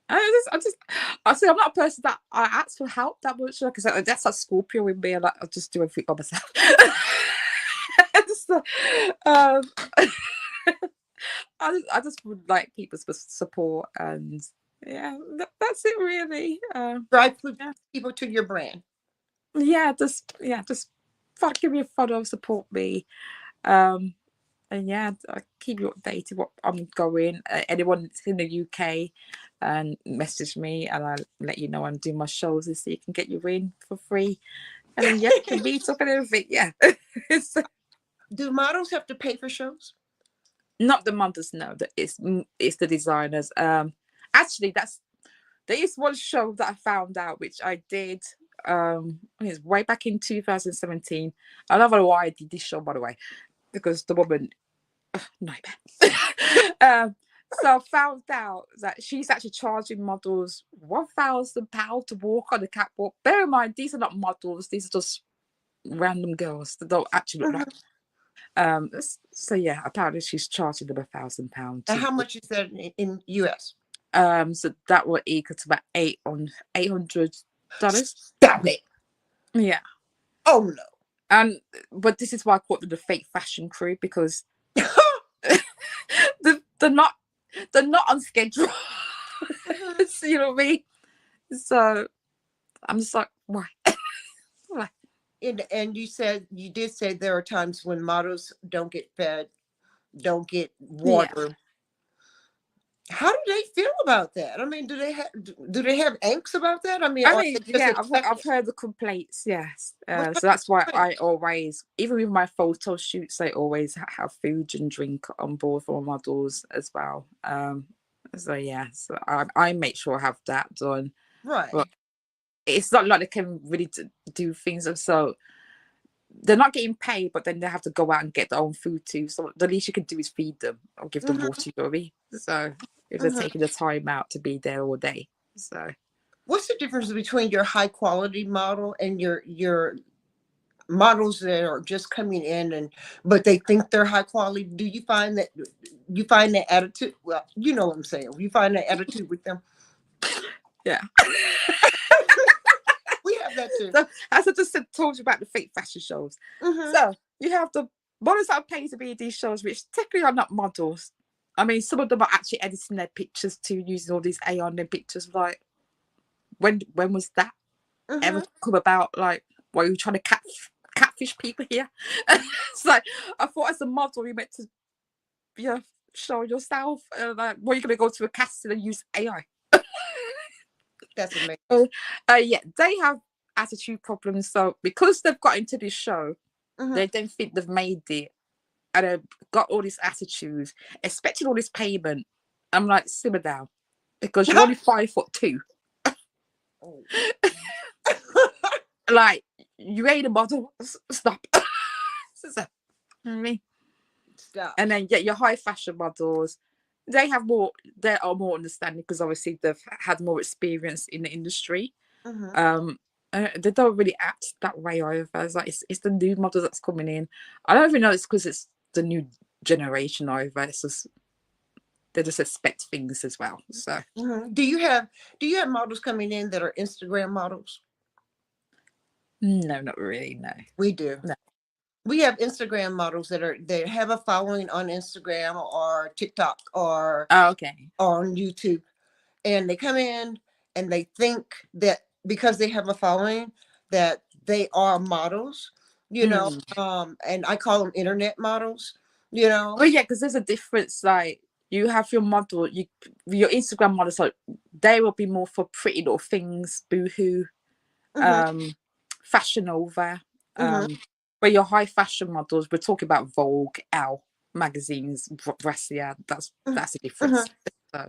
I say I'm not a person that I ask for help that much. Like I said, that's like Scorpio in me. Like I just do everything by myself. So, um, I just would like people's support, and yeah, that's it really. Drive Yeah, people to your brand. just give me a follow, support me, um, and yeah, I keep you updated what I'm going. Anyone that's in the UK, and message me, and I'll let you know I'm doing my shows, so you can get your in for free, and then yeah, you can meet up and everything. Yeah, it's Do models have to pay for shows? not the models, no, it's the designers. Actually, there is one show that I found out, which I did. I think it's way back in 2017. I don't know why I did this show, by the way, because the woman, nightmare. So I found out that she's actually charging models £1,000 to walk on the catwalk. Bear in mind, these are not models; these are just random girls that don't actually look like. Mhm. So yeah, apparently she's charging them £1,000 And to. how much is that in US? So that would equal to about $800. Stop it. Yeah. Oh And but this is why I call them the fake fashion crew, because no. they're not on schedule. So, you know what I mean? So I'm just like, why? And you did say there are times when models don't get fed, don't get Yeah. water. How do they feel about that? I mean, do they have angst about that? I mean, I are mean, they just yeah, I've accepting? heard the complaints, yes. What type So of that's why complaint? I always, even with my photo shoots, I always have food and drink on board for my models as well. So yeah, so I make sure I have that done. But Right. it's not like they can really do things. So they're not getting paid, but then they have to go out and get their own food too. So the least you can do is feed them or give them Hmm. water, Dory. So if they're Hmm. taking the time out to be there all day, so. What's the difference between your high quality model and your models that are just coming in and but they think they're high quality? Do you find that attitude? Well, you know what I'm saying. You find that attitude with them. Yeah. We have that too. So, as I just said, told you about the fake fashion shows. Hmm. So you have the models that are paying to be in these shows, which technically are not models. I mean, some of them are actually editing their pictures too, using all these AI on their pictures. Like, when was that ever Hmm. come about? Like, were you trying to catfish people here? It's like, I thought as a model you meant to, you know, show yourself. Like, were you going to go to a casting and use AI? That's amazing. So, yeah, they have attitude problems. So because they've got into this show, Hmm. they don't think they've made it, and they've got all this attitude, expecting all this payment. I'm like, simmer down, because you're only 5'2". Like, you ain't a model. Stop. So, me. Stop. And then, yeah, your high fashion models, they are more understanding because obviously they've had more experience in the industry. Hmm. Um, they don't really act that way either. It's the new model that's coming in. I don't even know it's because it's the new generation either. It's just they just expect things as well. So Hmm. Do you have models coming in that are Instagram models? no, not really. No, We do. no. We have Instagram models that have a following on Instagram or TikTok or Oh, okay. on YouTube, and they come in and they think that because they have a following that they are models, Mm. and I call them internet models, you know. Well, yeah, because there's a difference. Like you have your model, your Instagram models, like they will be more for pretty little things, boohoo, Hmm. um, fashion over. Hmm. But your high fashion models, we're talking about Vogue, Elle magazines, Brassiere. That's a Hmm. difference. So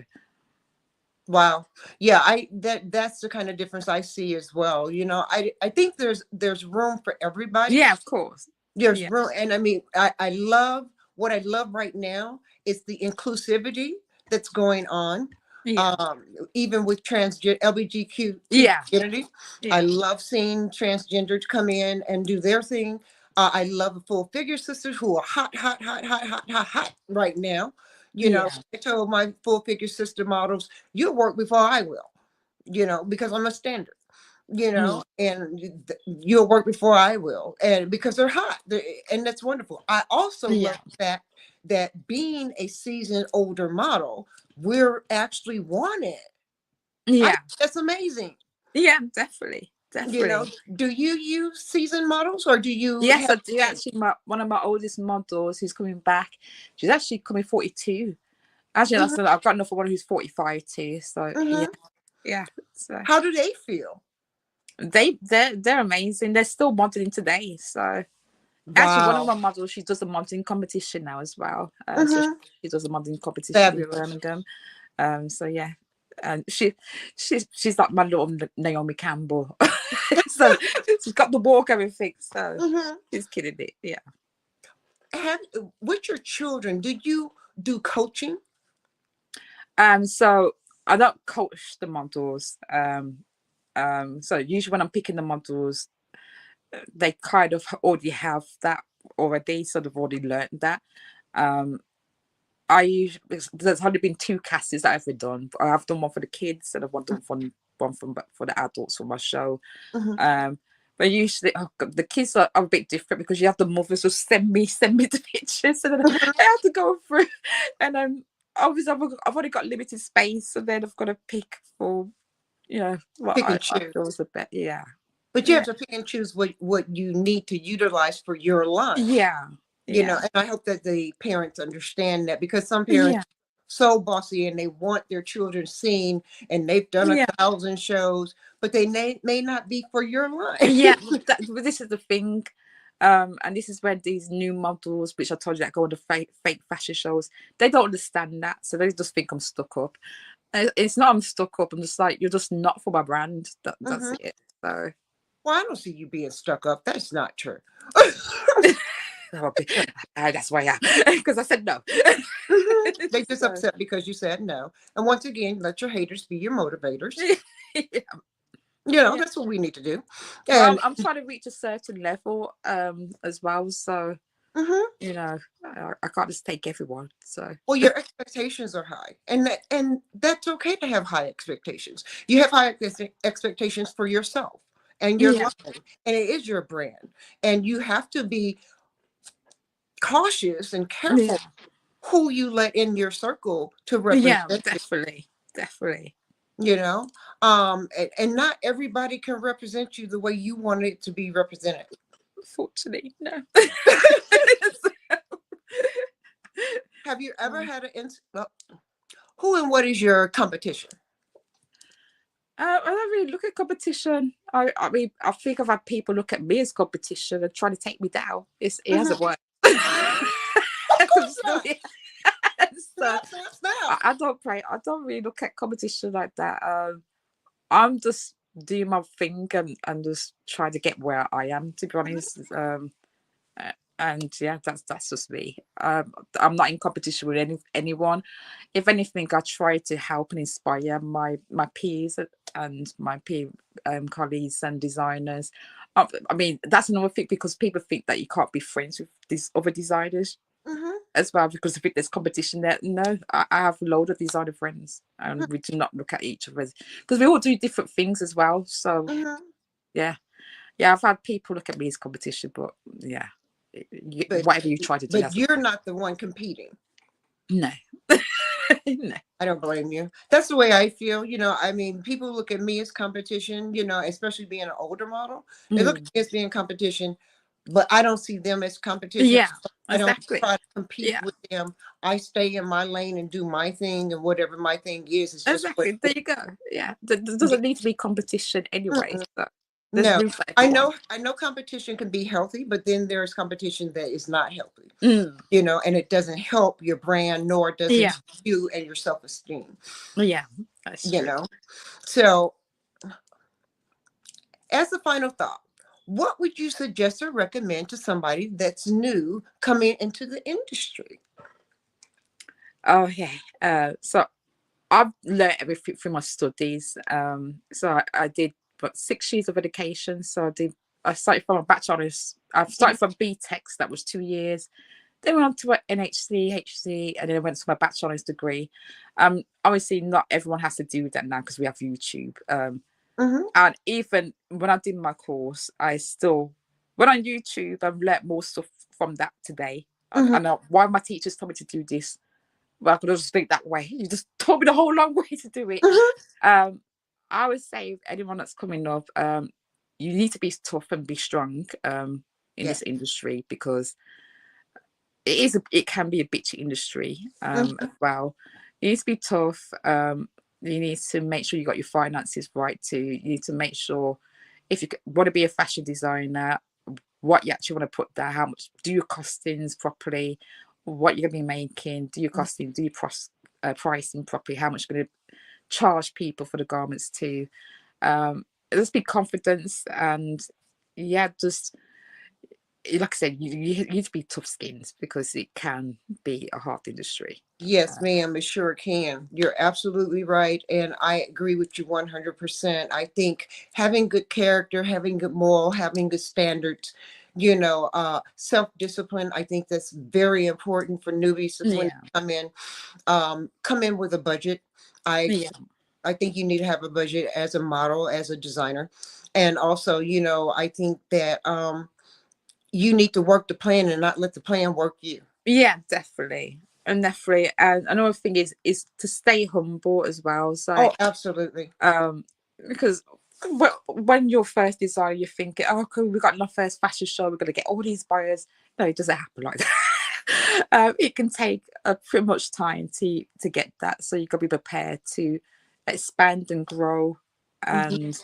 Wow. Yeah, that's the kind of difference I see as well. I think there's room for everybody. yeah, of course. There's Yeah, room, and I mean, I love what I love right now is the inclusivity that's going on. yeah, Um, Even with transgender LGBTQ yeah, community, I yeah, love seeing transgenders come in and do their thing. I love the full figure sisters who are hot, hot, hot, hot, hot, hot, hot right now. yeah, I told my full figure sister models, you'll work before I will, because I'm a standard, mm, and you'll work before I will, and because they're hot, and that's wonderful. I also love yeah, the fact that being a seasoned older model, we're actually wanted. I think yeah, that's amazing. yeah. Definitely, You know, definitely. do you use seasoned models or do you Yes, have I do. men? Actually, one of my oldest models who's coming back. She's actually coming 42. Actually, Hmm. I've got another one who's 45 too. So yeah, Hmm. yeah. So How do they feel? they're amazing. They're still modeling today. So actually, one of Wow. my models, she does a modeling competition now as well. So Hmm. she does a modeling competition in Fabulous. Birmingham. So yeah, and she's like my little Naomi Campbell. So she's got the walk, everything. So Hmm. she's kidding it. Yeah. Have With your children, do you do coaching? So I don't coach the models. So usually when I'm picking the models, they kind of already have that already, so they've already learned that. Um, I usually there's only been two castings that I've ever done. I've done one for the kids and I've done one for the adults for my show. Hmm. Um, but usually the kids are a bit different because you have the mothers who send me the pictures and then I have to go through and obviously I've only got limited space, so then I've got to pick for what Pick and I choose. feel is the best. Yeah. But you have to pick and choose what you need to utilize for your line. Yeah. And I hope that the parents understand that, because some Yeah. parents so bossy and they want their children seen, and they've done Yeah. 1,000 shows, but they may not be for your line. Yeah. But this is the thing. And this is where these new models, which I told you that go on the fake fashion shows, they don't understand that. So they just think I'm stuck up. It's not I'm stuck up. I'm just like, you're just not for my brand. That's Mhm. it. So Well, I don't see you being stuck up. That's not true. that's why because I said no. They just So, upset because you said no. And once again, let your haters be your motivators. yeah. Yeah. That's what we need to do. Well, And I'm trying to reach a certain level as well. So, mhm. I can't just take everyone. So Well, your expectations are high, and that's okay to have high expectations. You have high expectations for yourself and your yeah, line, and it is your brand, and you have to be cautious and careful yeah, who you let in your circle to yeah, represent you. definitely. You know, and not everybody can represent you the way you want it to be represented. Fortunately, no. Have you ever had well, who and what is your competition? I don't really look at competition. I mean, I think I've had people look at me as competition and trying to take me down. It Mhm. hasn't worked. Of course not. So Snap. I don't play. I don't really look at competition like that. I'm just doing my thing and just trying to get where I am. To be honest, and yeah, that's just me. I'm not in competition with anyone. If anything, I try to help and inspire my peers and my peer colleagues and designers. I mean, that's another thing, because people think that you can't be friends with these other designers Mhm. as well, because I think there's competition there. No, I have a load of designer friends, and we do not look at each other, because we all do different things as well. So Mhm. yeah, I've had people look at me as competition, but yeah, But whatever you try to do hasn't you're worked. not the one competing. No. No. I don't blame you. That's the way I feel. I mean, people look at me as competition, especially being an older model. They look at Mm. me as being competition, but I don't see them as competition. Yeah, I don't exactly. try to compete Yeah, with them. I stay in my lane and do my thing, and whatever my thing is just what exactly. it There you go. Yeah, there doesn't need to be competition anyway. is. So there's No, room for I everyone. know, I know competition can be healthy, but then there's competition that is not healthy, Mm. and it doesn't help your brand, nor does it Yeah, help you and your self-esteem, yeah, that's you true. know. So, as a final thought, what would you suggest or recommend to somebody that's new coming into the industry? Okay. So I've learned everything through my studies. So I did but 6 years of education. So I started from a bachelor's. I started from BTEC, that was 2 years. Then went on to an NHC, HC, and then I went to my bachelor's degree. Obviously not everyone has to do that now because we have YouTube. Mm-hmm, And even when I did my course, I still went on YouTube and learned more stuff from that today. mm-hmm, And why my teachers told me to do this, well, I could just think that way. You just told me the whole long way to do it. mm-hmm. I would say anyone that's coming up, you need to be tough and be strong in Yeah. this industry, because it can be a bitchy industry Mm-hmm, as well. You need to be tough. You need to make sure you got your finances right too. You need to make sure, if you want to be a fashion designer, what you actually want to put there, how much, do your costings properly, what you're going to be making, do your costing, do your pricing properly, how much you're going to charge people for the garments too. Just be confident, and yeah, just like I said, you need to be tough skins, because it can be a hard industry. Yes, ma'am, it sure can. You're absolutely right. And I agree with you 100%. I think having good character, having good moral, having good standards, self-discipline, I think that's very important for newbies when Yeah, they come in with a budget. I yeah, I think you need to have a budget as a model, as a designer. And also, I think that you need to work the plan and not let the plan work you. yeah, definitely, and definitely. And another thing is to stay humble as well. So, Oh, absolutely. um, because when you're first designer, you're thinking, oh, cool, we got our first fashion show, we're going to get all these buyers. No, it doesn't happen like that. It can take pretty much time to get that. So you've got to be prepared to expand and grow and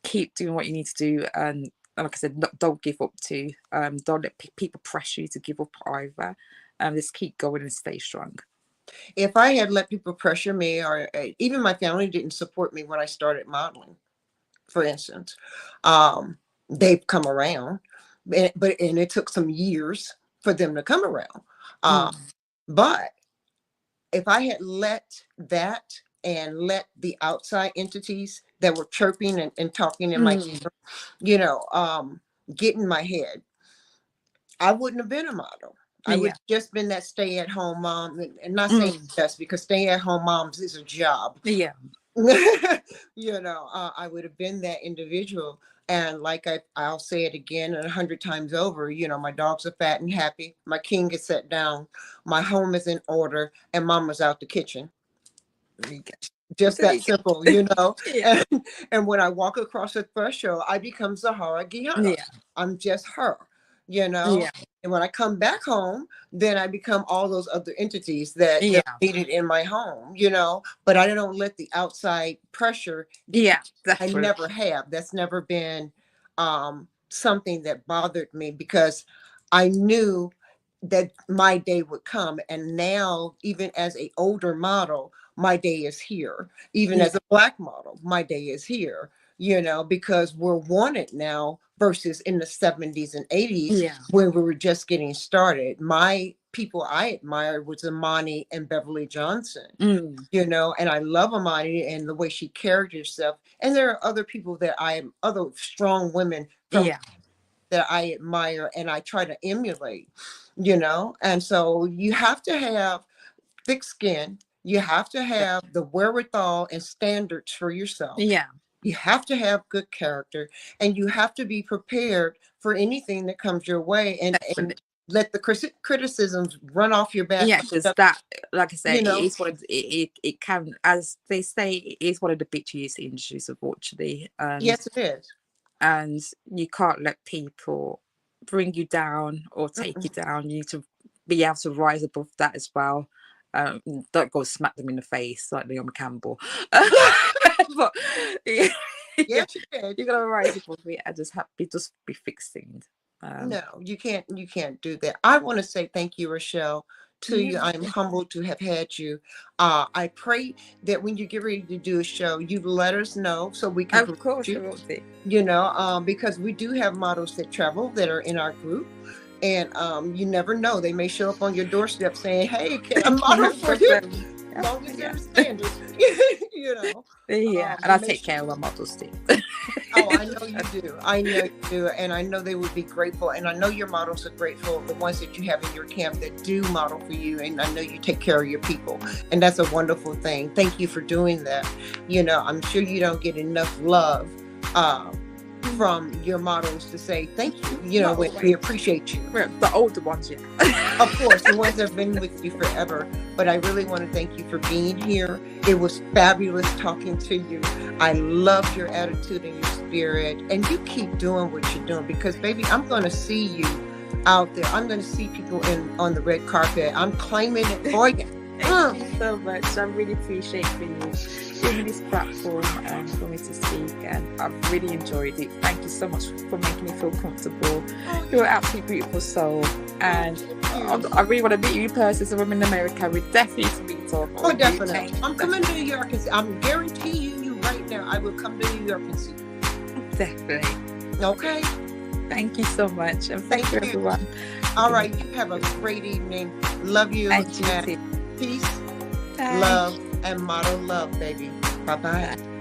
keep doing what you need to do. And like I said, don't give up too. Don't let people pressure you to give up either. Just keep going and stay strong. If I had let people pressure me, or even my family didn't support me when I started modeling, for instance, they've come around, and it took some years for them to come around. But if I had let that and let the outside entities that were chirping and talking in my ear, you know, get in my head, I wouldn't have been a model. I would have just been that stay-at-home mom, and not saying just because stay-at-home moms is a job. Yeah. You know, I would have been that individual. And like I'll say it again 100 times over, you know, my dogs are fat and happy. My king is set down. My home is in order, and mama's out the kitchen. Just that simple, you know. And when I walk across the threshold, I become Zahara Guyana. I'm just her, you know. And when I come back home, then I become all those other entities that are needed in my home, you know. But I don't let the outside pressure. I never have. That's never been something that bothered me, because I knew that my day would come. And now, even as an older model, my day is here. Even as a Black model, my day is here, you know, because we're wanted now versus in the 70s and 80s when we were just getting started. My people I admired was Imani and Beverly Johnson, you know, and I love Imani and the way she carried herself. And there are other people that other strong women from that I admire and I try to emulate, you know. And so you have to have thick skin. You have to have the wherewithal and standards for yourself. You have to have good character, and you have to be prepared for anything that comes your way, and let the criticisms run off your back. Because that, like I said, you know, it is one of it can, as they say, it is one of the bitchiest industries, unfortunately. Yes, it is. And you can't let people bring you down or take you down. You need to be able to rise above that as well. Don't go smack them in the face like Naomi Campbell. But you gotta rise above it and just be fixing. No, you can't do that. I want to say thank you, Rochelle, to you. I'm humbled to have had you. I pray that when you get ready to do a show, you let us know so we can. Of course, it will be. You know, because we do have models that travel that are in our group. And you never know, they may show up on your doorstep saying, hey, can I model for you? As long as they're standard, you know. And I take care of my models too. Oh, I know you do. I know you do. And I know they would be grateful. And I know your models are grateful, the ones that you have in your camp that do model for you. And I know you take care of your people. And that's a wonderful thing. Thank you for doing that. You know, I'm sure you don't get enough love from your models to say thank you. You know, we appreciate you. The older ones, Of course, the ones that have been with you forever. But I really want to thank you for being here. It was fabulous talking to you. I love your attitude and your spirit. And you keep doing what you're doing, because, baby, I'm going to see you out there. I'm going to see people on the red carpet. I'm claiming it for you. Thank you so much. I really appreciate you giving me this platform for me to speak, and I've really enjoyed it. Thank you so much for making me feel comfortable. You're an absolutely beautiful soul, and I really want to meet you in person. So I'm in America, we definitely meet up. Oh, definitely. I'm coming to New York, and I'm guaranteeing you right now, I will come to New York and see you. Definitely. Okay. Thank you so much, and thank you, everyone. All right, you have a great evening. Love you. And you too. Peace, Bye. love, and model love, baby. Bye-bye. Bye.